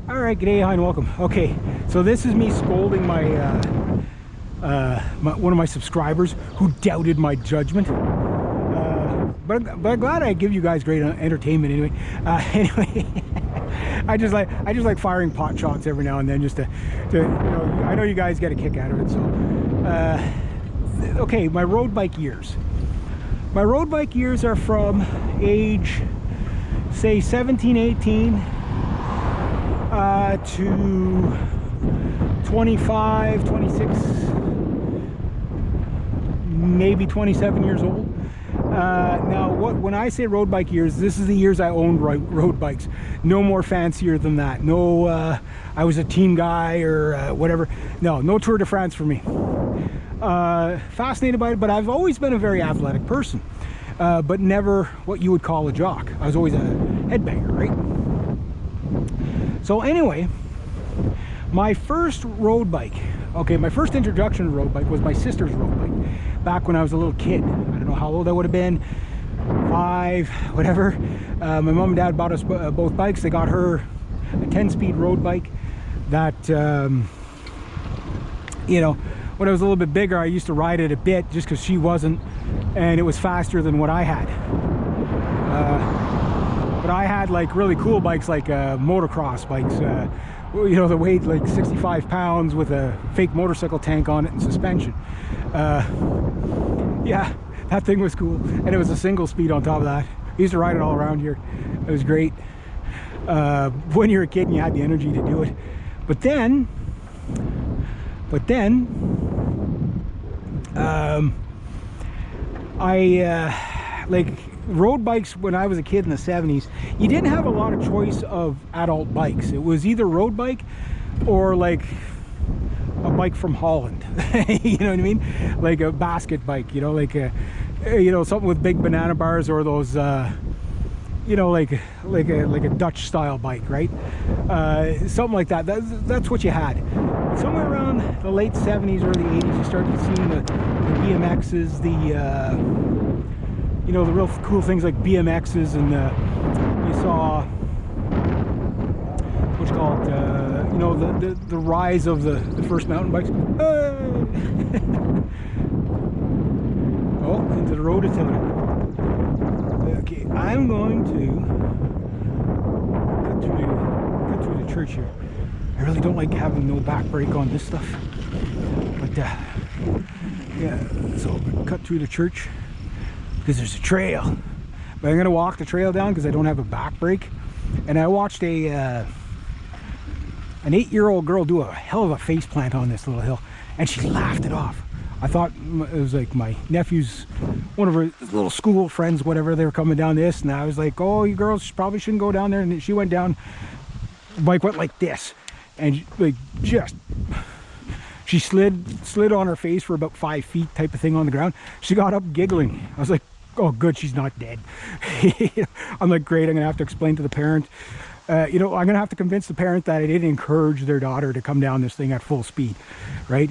All right, g'day, hi, and welcome. Okay, so this is me scolding my, one of my subscribers who doubted my judgment. But I'm glad I give you guys great entertainment anyway. Anyway, I just like firing pot shots every now and then, just to you know, I know you guys get a kick out of it. So, okay, my road bike years. My road bike years are from age, say 17, 18. To 25, 26, maybe 27 years old. Now, when I say road bike years, this is the years I owned road bikes. No more fancier than that. No, I was a team guy or whatever. No Tour de France for me. Fascinated by it, but I've always been a very athletic person, but never what you would call a jock. I was always a headbanger, right? So anyway, my first road bike, okay, my first introduction to road bike was my sister's road bike back when I was a little kid. I don't know how old I would have been, 5, whatever. My mom and dad bought us both bikes. They got her a 10-speed road bike that, you know, when I was a little bit bigger, I used to ride it a bit just because she wasn't, and it was faster than what I had. But I had like really cool bikes, like motocross bikes, you know, that weighed like 65 pounds with a fake motorcycle tank on it and suspension. Yeah, that thing was cool, and it was a single speed on top of that. I used to ride it all around here. It was great. When you're a kid and you had the energy to do it. But then like road bikes when I was a kid in the 70s, you didn't have a lot of choice of adult bikes. It was either road bike or like a bike from Holland. You know what I mean? Like a basket bike, you know, like a, you know, something with big banana bars, or those you know, like a Dutch style bike, right? Something like that. That's what you had. Somewhere around the late 70s, early 80s, you started seeing the BMXs, you know, the real cool things like BMXs, and you saw, what you call it, you know, the rise of the first mountain bikes. Oh, into the road it's imminent. Okay, I'm going to cut through the church here. I really don't like having no back brake on this stuff, but yeah, so cut through the church because there's a trail, but I'm gonna walk the trail down because I don't have a back brake. And I watched an 8-year-old girl do a hell of a face plant on this little hill, and she laughed it off. I thought it was like my nephew's, one of her little school friends, whatever, they were coming down this, and I was like, oh, you girls probably shouldn't go down there. And she went down, the bike went like this, and like just, she slid on her face for about 5 feet type of thing on the ground. She got up giggling. I was like, oh good, she's not dead. I'm like, great, I'm gonna have to explain to the parent, you know, I'm gonna have to convince the parent that I didn't encourage their daughter to come down this thing at full speed, right?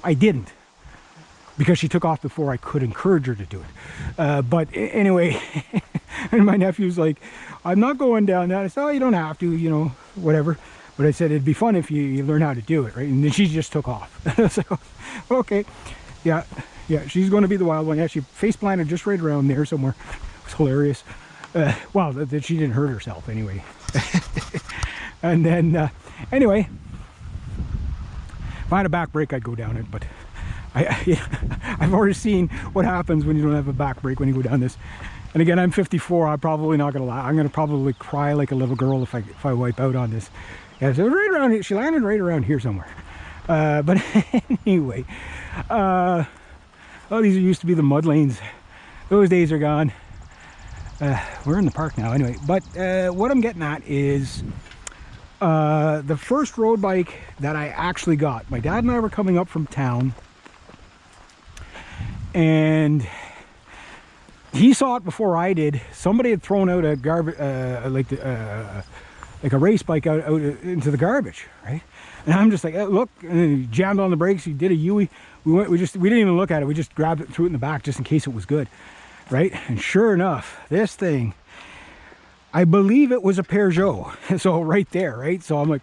I didn't, because she took off before I could encourage her to do it. But anyway, and my nephew's like, I'm not going down that. I said, oh, you don't have to, you know, whatever. But I said, it'd be fun if you learn how to do it, right? And then she just took off. So, okay, yeah, she's going to be the wild one. Yeah, she face planted just right around there somewhere. It was hilarious. Well, that she didn't hurt herself anyway. And then, anyway, if I had a back brake, I'd go down it, but I've already seen what happens when you don't have a back brake when you go down this. And again, I'm 54. I'm probably not gonna lie. I'm gonna probably cry like a little girl if I wipe out on this. Yeah, so right around here. She landed right around here somewhere. But anyway, oh, these used to be the mud lanes. Those days are gone. We're in the park now, anyway. But what I'm getting at is the first road bike that I actually got. My dad and I were coming up from town, and he saw it before I did. Somebody had thrown out a garbage, like a race bike out into the garbage, right? And I'm just like, look, and then he jammed on the brakes. He did a U-ey. We didn't even look at it. We just grabbed it and threw it in the back just in case it was good, right? And sure enough, this thing, I believe it was a Peugeot. So right there, right? So I'm like,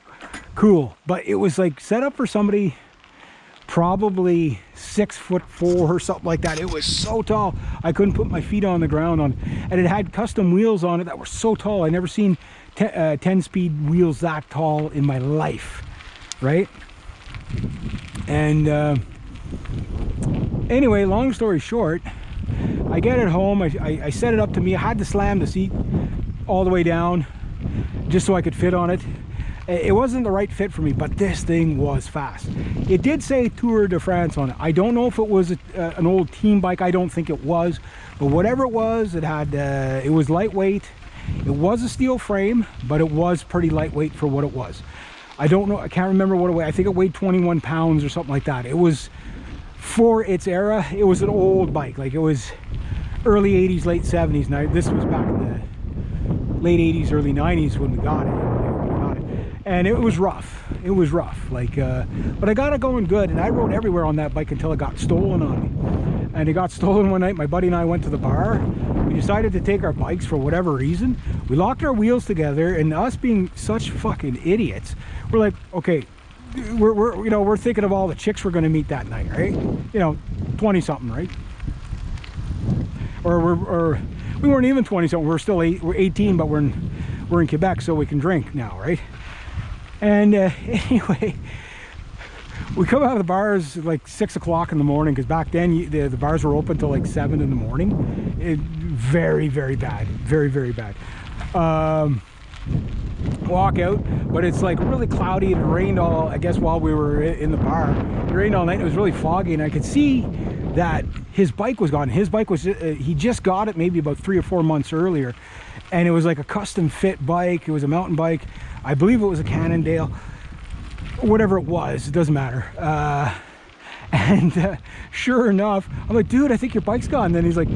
cool. But it was like set up for somebody probably 6'4" or something like that. It was so tall I couldn't put my feet on the ground on, and it had custom wheels on it that were so tall. I never seen 10-speed wheels that tall in my life, right? And anyway, long story short, I get it home. I set it up to me. I had to slam the seat all the way down just so I could fit on it. It wasn't the right fit for me, but this thing was fast. It did say Tour de France on it. I don't know if it was an old team bike. I don't think it was, but whatever it was, it had it was lightweight. It was a steel frame, but it was pretty lightweight for what it was. I don't know, I can't remember what it weighed. I think it weighed 21 pounds or something like that. It was, for its era, it was an old bike. Like, it was early 80s, late 70s. Now this was back in the late 80s, early 90s when we got it. And it was rough. It was rough. Like, but I got it going good, and I rode everywhere on that bike until it got stolen on me. And it got stolen one night. My buddy and I went to the bar. We decided to take our bikes for whatever reason. We locked our wheels together, and us being such fucking idiots, we're like, okay, we're thinking of all the chicks we're going to meet that night, right? 20 something, right? Or we weren't even 20 something. We're 18, but we're in Quebec, so we can drink now, right? And anyway, we come out of the bars like 6 o'clock in the morning, because back then the bars were open till like 7 in the morning. Very, very bad. Very, very bad. Walk out, but it's like really cloudy. It rained all, I guess, while we were in the bar. It rained all night. It was really foggy, and I could see that his bike was gone. His bike was, he just got it maybe about 3 or 4 months earlier, and it was like a custom fit bike. It was a mountain bike. I believe it was a Cannondale, whatever it was, it doesn't matter. And sure enough, I'm like, dude, I think your bike's gone. And then he's like,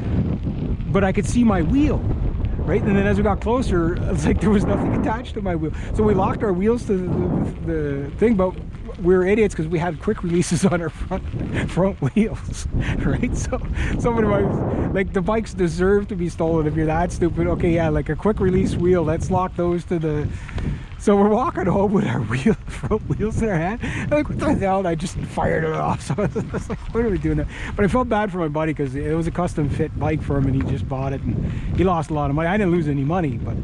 but I could see my wheel, right? And then as we got closer, it's like there was nothing attached to my wheel. So we locked our wheels to the thing, but we were idiots because we had quick releases on our front wheels, right? So somebody might, like, the bikes deserve to be stolen if you're that stupid. Okay, yeah, like a quick release wheel, let's lock those to the... So we're walking home with our front wheels in our hand. I'm like, what the hell? And I just fired it off. So I was like, what are we doing now? But I felt bad for my buddy because it was a custom fit bike for him, and he just bought it, and he lost a lot of money. I didn't lose any money, but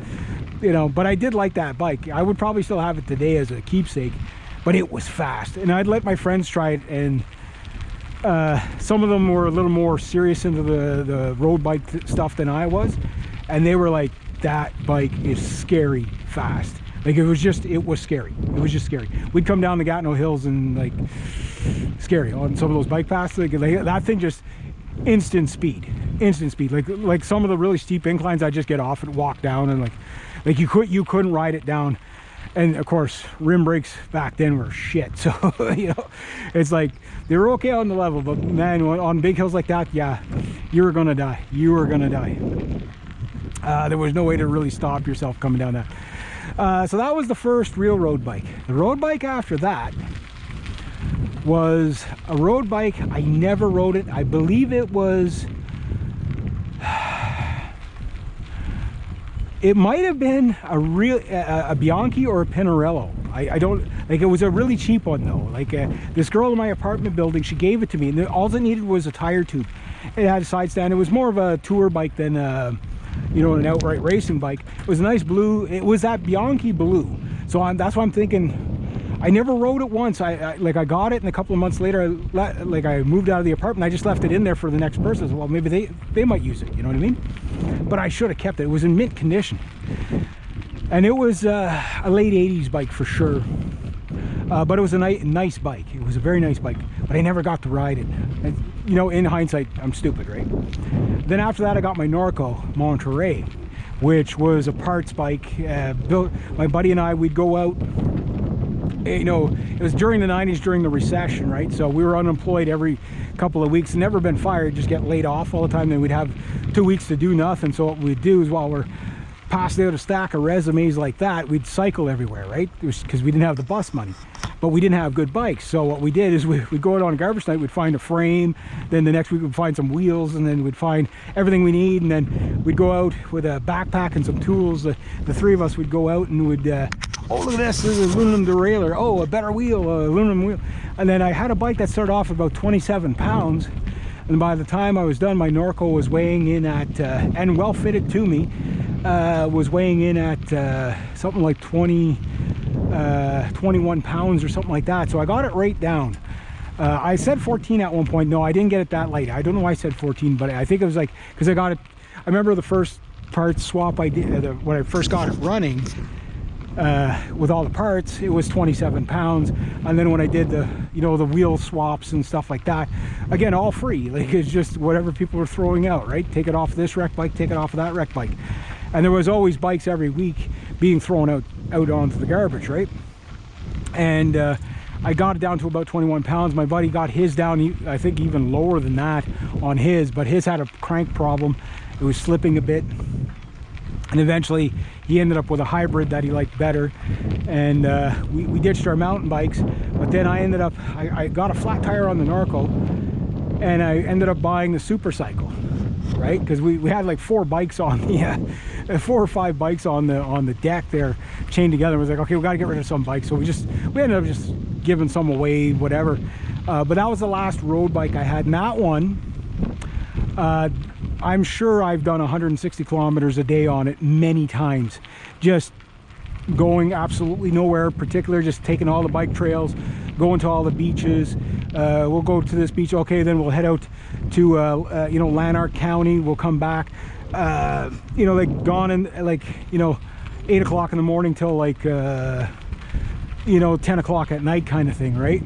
but I did like that bike. I would probably still have it today as a keepsake, but it was fast. And I'd let my friends try it, and some of them were a little more serious into the road bike stuff than I was, and they were like, that bike is scary fast. Like, it was scary. It was just scary. We'd come down the Gatineau Hills and, like, scary on some of those bike paths. Like that thing just instant speed. Like some of the really steep inclines, I just get off and walk down, and like you couldn't ride it down. And of course, rim brakes back then were shit. So it's like they were okay on the level, but man, on big hills like that, yeah, you were gonna die. You were gonna die. There was no way to really stop yourself coming down that. So that was the first real road bike. The road bike after that was a road bike. I never rode it. I believe it was, it might have been a Bianchi or a Pinarello. I don't, like, it was a really cheap one though. Like, this girl in my apartment building, she gave it to me, and all it needed was a tire tube. It had a side stand. It was more of a tour bike than an outright racing bike. It was a nice blue. It was that Bianchi blue. So that's why I'm thinking, I never rode it once. I got it, and a couple of months later, I moved out of the apartment. I just left it in there for the next person. So, well, maybe they might use it. You know what I mean? But I should have kept it. It was in mint condition, and it was a late 80s bike for sure. But it was a nice bike. It was a very nice bike, but I never got to ride it. And, in hindsight, I'm stupid, right? Then after that, I got my Norco Monterey, which was a parts bike. Built. My buddy and I, we'd go out. It was during the 90s, during the recession, right? So we were unemployed every couple of weeks, never been fired, just get laid off all the time. Then we'd have 2 weeks to do nothing. So what we'd do is, while we're passing out a stack of resumes like that, we'd cycle everywhere, right? It was because we didn't have the bus money. but we didn't have good bikes. So what we did is we'd go out on a garbage night, we'd find a frame, then the next week we'd find some wheels, and then we'd find everything we need, and then we'd go out with a backpack and some tools. The three of us would go out and would, oh, look at this is an aluminum derailleur, oh, a better wheel, aluminum wheel. And then I had a bike that started off about 27 pounds, and by the time I was done, my Norco was weighing in at, and well fitted to me, was weighing in at something like 21 pounds or something like that. So I got it right down. I said 14 at one point. No, I didn't get it that light. I don't know why I said 14, but I think it was like, because I got it, I remember the first part swap I did, when I first got it running, with all the parts, it was 27 pounds. And then when I did the, you know, the wheel swaps and stuff like that, again, all free. Like, it's just whatever people were throwing out, right? Take it off this wreck bike, take it off of that wreck bike. And there was always bikes every week being thrown out onto the garbage, right? And I got it down to about 21 pounds. My buddy got his down, I think even lower than that on his, but his had a crank problem. It was slipping a bit. And eventually he ended up with a hybrid that he liked better. And we ditched our mountain bikes. But then I ended up, I got a flat tire on the Norco, and I ended up buying the Super Cycle, right? Because we had like 4 bikes on the, 4 or 5 bikes on the deck there, chained together. I was like, okay, we got to get rid of some bikes. So we ended up just giving some away, whatever. But that was the last road bike I had. And that one, I'm sure I've done 160 kilometers a day on it many times, just going absolutely nowhere particular, just taking all the bike trails, going to all the beaches. We'll go to this beach, okay, then we'll head out to you know, Lanark County. We'll come back, you know, like gone in like, you know, 8 o'clock in the morning till like you know, 10 o'clock at night kind of thing, right?